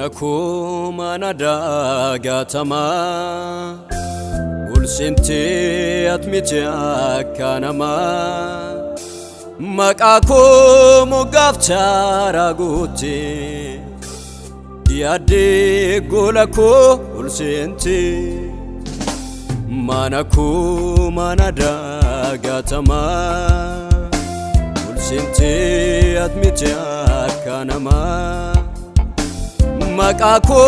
Manako manada gatama ulsinte atmite akanama Makako mugafchara guti Diade golako ulsinte Manako manada gatama ulsinte atmite akanama Makako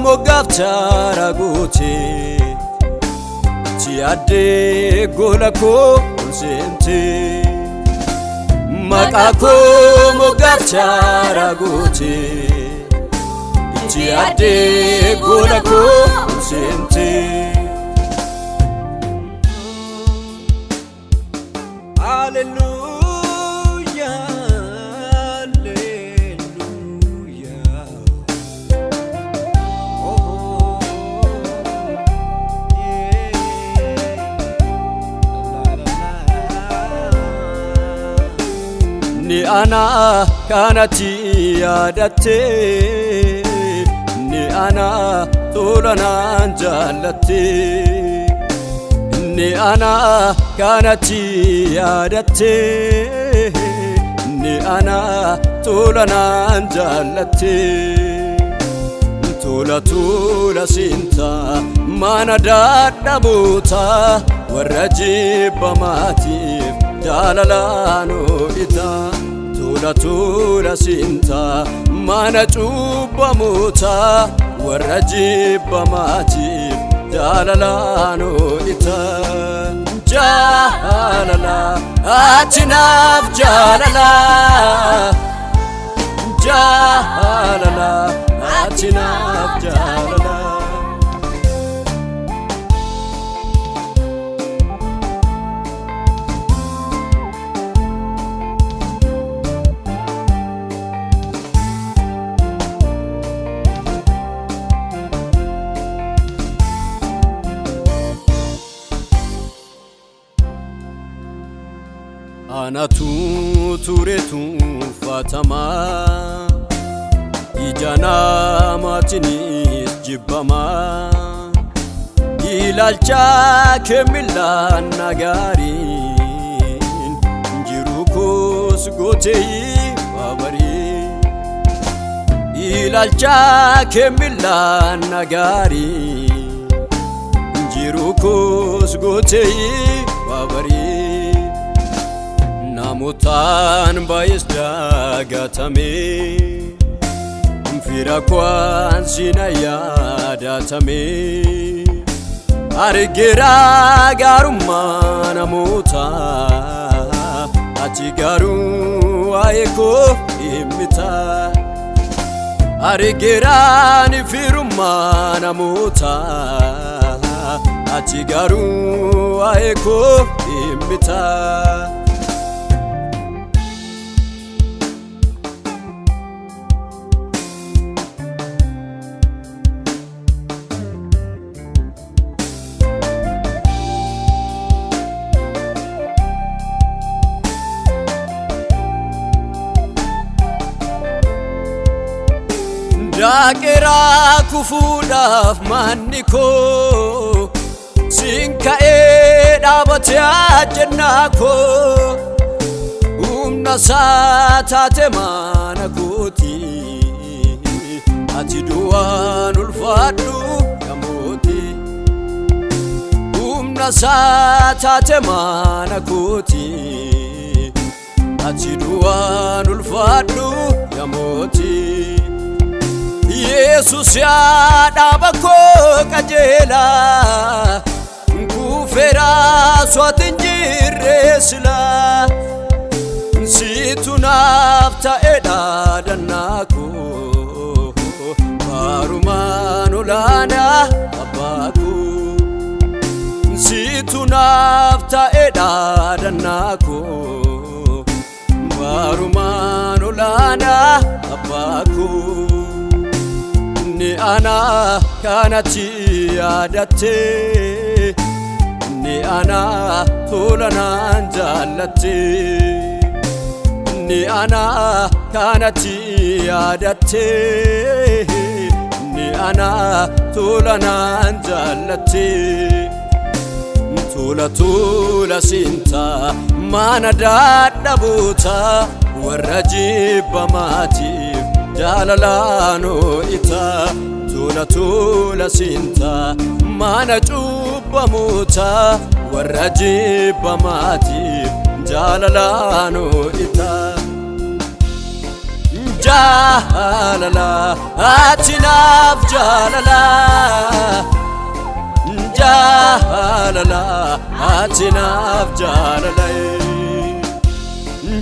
mugafchara guti Diade golako ulsinte Makako mugafchara guti Diade golako ulsinte Hallelujah, hallelujah. Oh, yeah. La, la, la. Ni ana kanati adate Ni ana tolana jalate Ni ana kanati adate Ni ana tolana jalate Tola tola sinta mana dadda buta warrajiba matif jalalano ita Tola tola sinta mana chuba muta warrajiba matif jalalano ita Jalala atinaf jalala Jalala atinaf jalala Anatu turetu fatama Ijana matinis jibbama Ilalcha kemilla nagarin Jirukos gotei babari Ilalcha kemilla nagarin Jirukos gotei babari Namutan bayis dagatame Fira kwan sinaya datame Argira garuma namuta Ati garu ayeko imita Argira ni firuma namuta Ati garu ayeko imita Daqera kufudaf maniko Sinkae dabate ajennako Umna satate manakoti Ati duan ulfadu kamoti Umna satate manakoti Ati duan ulfadu kamoti Jesus ya dabako kajela Kufera swatinjire sila Situ nafta eda danako Barumano lana abaku Situ nafta eda danako Barumano lana abaku Ni ana kanati adate Ni ana tolana jalate Ni ana kanati adate أنا تولنا جلتي تولا سينتا ما نداد نبوتا والرجيب ماتيف جاللانو إتا تولا سينتا ما نجوب موتا والرجيب ماتيف جاللانو إتا جاللا أتناف جاللا جاللا أتناف جاللا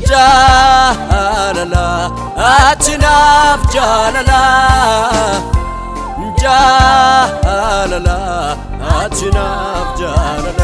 جاللا أتناف جاللا جاللا أتناف جاللا